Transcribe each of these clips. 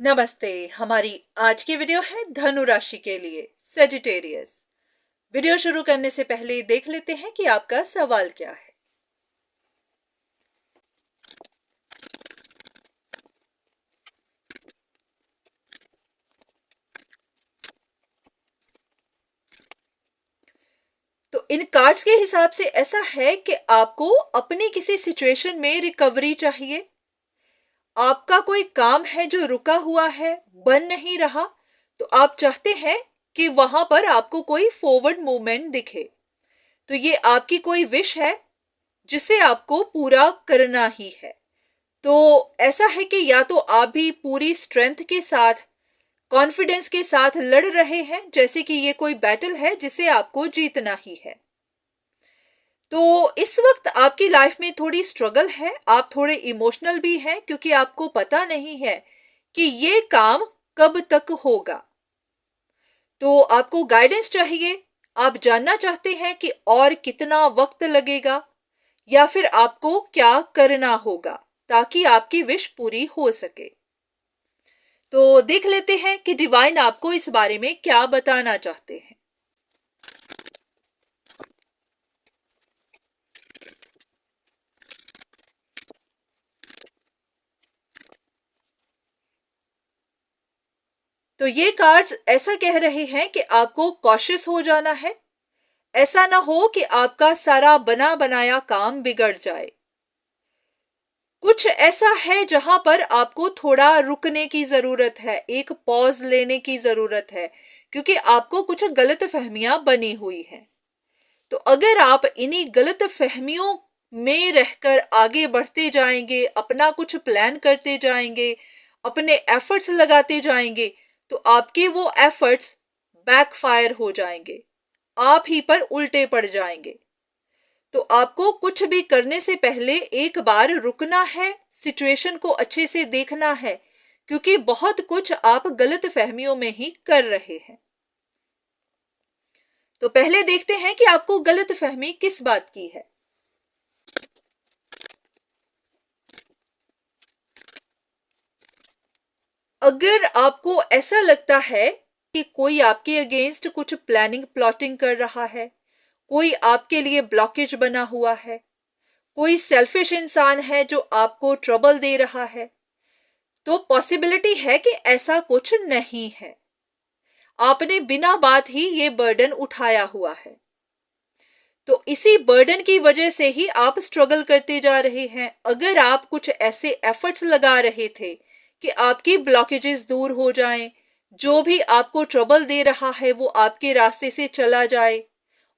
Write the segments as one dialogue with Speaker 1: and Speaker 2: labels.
Speaker 1: नमस्ते। हमारी आज की वीडियो है धनु राशि के लिए सेजिटेरियस। वीडियो शुरू करने से पहले देख लेते हैं कि आपका सवाल क्या है। तो इन कार्ड्स के हिसाब से ऐसा है कि आपको अपनी किसी सिचुएशन में रिकवरी चाहिए। आपका कोई काम है जो रुका हुआ है, बन नहीं रहा, तो आप चाहते हैं कि वहां पर आपको कोई फॉरवर्ड मूवमेंट दिखे। तो ये आपकी कोई विश है जिसे आपको पूरा करना ही है। तो ऐसा है कि या तो आप भी पूरी स्ट्रेंथ के साथ, कॉन्फिडेंस के साथ लड़ रहे हैं, जैसे कि ये कोई बैटल है जिसे आपको जीतना ही है। तो इस वक्त आपकी लाइफ में थोड़ी स्ट्रगल है, आप थोड़े इमोशनल भी हैं क्योंकि आपको पता नहीं है कि ये काम कब तक होगा। तो आपको गाइडेंस चाहिए। आप जानना चाहते हैं कि और कितना वक्त लगेगा या फिर आपको क्या करना होगा ताकि आपकी विश पूरी हो सके। तो देख लेते हैं कि डिवाइन आपको इस बारे में क्या बताना चाहते हैं। तो ये कार्ड्स ऐसा कह रहे हैं कि आपको कॉशियस हो जाना है। ऐसा ना हो कि आपका सारा बना बनाया काम बिगड़ जाए। कुछ ऐसा है जहां पर आपको थोड़ा रुकने की जरूरत है, एक पॉज लेने की जरूरत है, क्योंकि आपको कुछ गलत फहमियां बनी हुई हैं। तो अगर आप इन्हीं गलत फहमियों में रहकर आगे बढ़ते जाएंगे, अपना कुछ प्लान करते जाएंगे, अपने एफर्ट्स लगाते जाएंगे, तो आपके वो एफर्ट्स बैकफायर हो जाएंगे, आप ही पर उल्टे पड़ जाएंगे। तो आपको कुछ भी करने से पहले एक बार रुकना है, सिचुएशन को अच्छे से देखना है, क्योंकि बहुत कुछ आप गलत फहमियों में ही कर रहे हैं। तो पहले देखते हैं कि आपको गलत फहमी किस बात की है। अगर आपको ऐसा लगता है कि कोई आपके अगेंस्ट कुछ प्लानिंग प्लॉटिंग कर रहा है, कोई आपके लिए ब्लॉकेज बना हुआ है, कोई सेल्फिश इंसान है जो आपको ट्रबल दे रहा है, तो पॉसिबिलिटी है कि ऐसा कुछ नहीं है। आपने बिना बात ही ये बर्डन उठाया हुआ है। तो इसी बर्डन की वजह से ही आप स्ट्रगल करते जा रहे हैं। अगर आप कुछ ऐसे एफर्ट्स लगा रहे थे कि आपकी ब्लॉकेजेस दूर हो जाएं, जो भी आपको ट्रबल दे रहा है वो आपके रास्ते से चला जाए,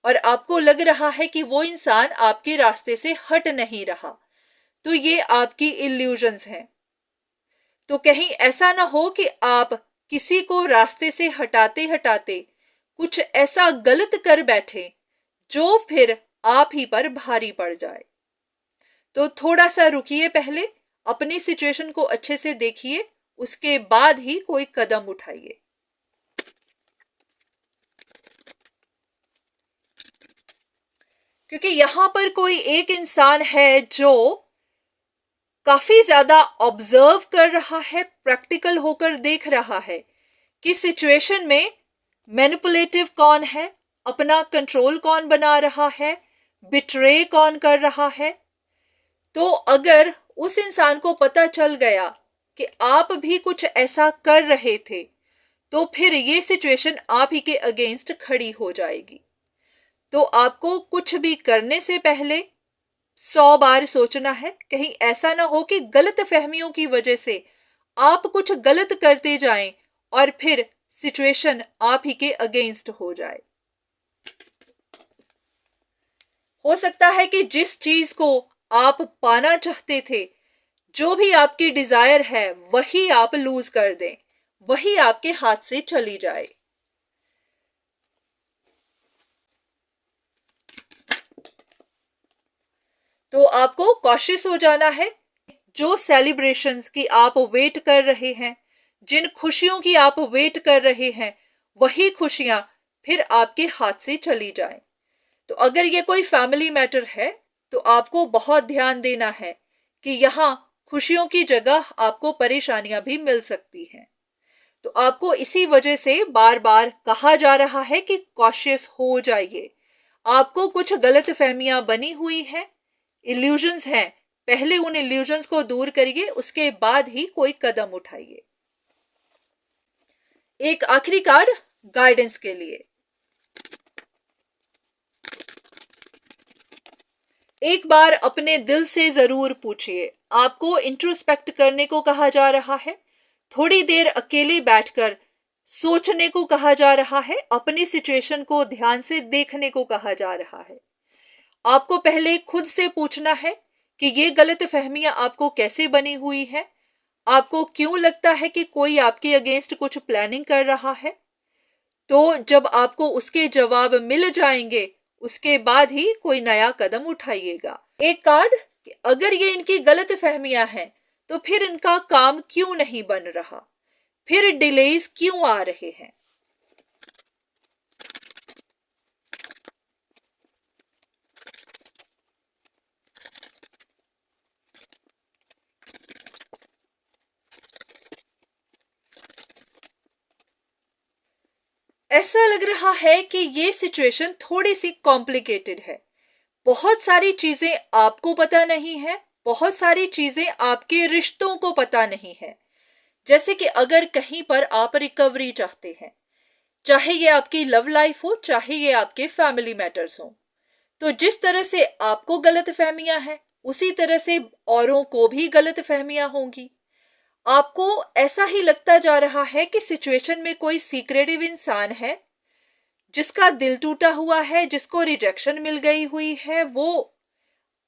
Speaker 1: और आपको लग रहा है कि वो इंसान आपके रास्ते से हट नहीं रहा, तो ये आपकी इल्यूजन्स हैं। तो कहीं ऐसा ना हो कि आप किसी को रास्ते से हटाते हटाते कुछ ऐसा गलत कर बैठे जो फिर आप ही पर भारी पड़ जाए। तो थोड़ा सा रुकिए, पहले अपनी सिचुएशन को अच्छे से देखिए, उसके बाद ही कोई कदम उठाइए। क्योंकि यहां पर कोई एक इंसान है जो काफी ज्यादा ऑब्जर्व कर रहा है, प्रैक्टिकल होकर देख रहा है कि सिचुएशन में मैनिपुलेटिव कौन है, अपना कंट्रोल कौन बना रहा है, बिट्रे कौन कर रहा है। तो अगर उस इंसान को पता चल गया कि आप भी कुछ ऐसा कर रहे थे, तो फिर ये सिचुएशन आप ही के अगेंस्ट खड़ी हो जाएगी। तो आपको कुछ भी करने से पहले 100 बार सोचना है, कहीं ऐसा ना हो कि गलत फहमियों की वजह से आप कुछ गलत करते जाएं और फिर सिचुएशन आप ही के अगेंस्ट हो जाए। हो सकता है कि जिस चीज को आप पाना चाहते थे, जो भी आपकी डिजायर है, वही आप लूज कर दें, वही आपके हाथ से चली जाए। तो आपको कॉशियस हो जाना है। जो सेलिब्रेशंस की आप वेट कर रहे हैं, जिन खुशियों की आप वेट कर रहे हैं, वही खुशियां फिर आपके हाथ से चली जाएं। तो अगर ये कोई फैमिली मैटर है, तो आपको बहुत ध्यान देना है कि यहाँ खुशियों की जगह आपको परेशानियां भी मिल सकती हैं। तो आपको इसी वजह से बार बार कहा जा रहा है कि कॉशियस हो जाइए। आपको कुछ गलत फहमियां बनी हुई हैं, इल्यूजन्स हैं, पहले उन इल्यूजन्स को दूर करिए, उसके बाद ही कोई कदम उठाइए। एक आखिरी कार्ड गाइडेंस के लिए। एक बार अपने दिल से जरूर पूछिए। आपको इंट्रोस्पेक्ट करने को कहा जा रहा है, थोड़ी देर अकेले बैठकर सोचने को कहा जा रहा है, अपनी सिचुएशन को ध्यान से देखने को कहा जा रहा है। आपको पहले खुद से पूछना है कि ये गलत फहमियां आपको कैसे बनी हुई है, आपको क्यों लगता है कि कोई आपके अगेंस्ट कुछ प्लानिंग कर रहा है। तो जब आपको उसके जवाब मिल जाएंगे, उसके बाद ही कोई नया कदम उठाइएगा। एक कार्ड, अगर ये इनकी गलत फहमियां हैं तो फिर इनका काम क्यों नहीं बन रहा, फिर डिलेज क्यों आ रहे हैं। ऐसा लग रहा है कि ये सिचुएशन थोड़ी सी कॉम्प्लिकेटेड है। बहुत सारी चीजें आपको पता नहीं है, बहुत सारी चीजें आपके रिश्तों को पता नहीं है। जैसे कि अगर कहीं पर आप रिकवरी चाहते हैं, चाहे ये आपकी लव लाइफ हो, चाहे ये आपके फैमिली मैटर्स हो, तो जिस तरह से आपको गलत फहमियां हैं, उसी तरह से औरों को भी गलत फहमियां होंगी। आपको ऐसा ही लगता जा रहा है कि सिचुएशन में कोई सीक्रेटिव इंसान है, जिसका दिल टूटा हुआ है, जिसको रिजेक्शन मिल गई हुई है। वो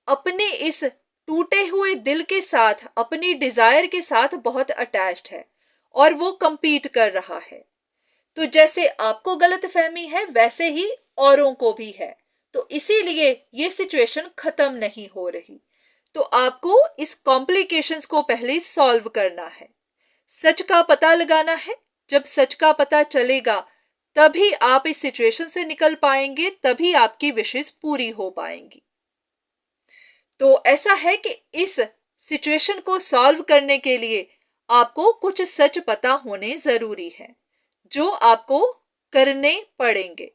Speaker 1: अपने इस टूटे हुए दिल के साथ, अपनी डिजायर के साथ बहुत अटैच्ड है और वो कंपीट कर रहा है। तो जैसे आपको गलत फहमी है, वैसे ही औरों को भी है। तो इसीलिए ये सिचुएशन खत्म नहीं हो रही। तो आपको इस कॉम्प्लिकेशंस को पहले सॉल्व करना है, सच का पता लगाना है। जब सच का पता चलेगा, तभी आप इस सिचुएशन से निकल पाएंगे, तभी आपकी विशेष पूरी हो पाएंगी। तो ऐसा है कि इस सिचुएशन को सॉल्व करने के लिए आपको कुछ सच पता होने जरूरी है, जो आपको करने पड़ेंगे।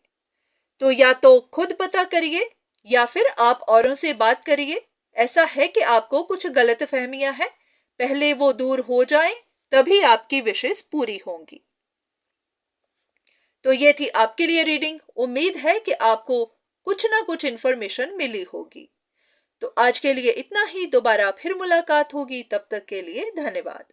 Speaker 1: तो या तो खुद पता करिए या फिर आप औरों से बात करिए। ऐसा है कि आपको कुछ गलत फहमियां हैं, पहले वो दूर हो जाएं, तभी आपकी विशेष पूरी होंगी। तो ये थी आपके लिए रीडिंग। उम्मीद है कि आपको कुछ ना कुछ इंफॉर्मेशन मिली होगी। तो आज के लिए इतना ही, दोबारा फिर मुलाकात होगी, तब तक के लिए धन्यवाद।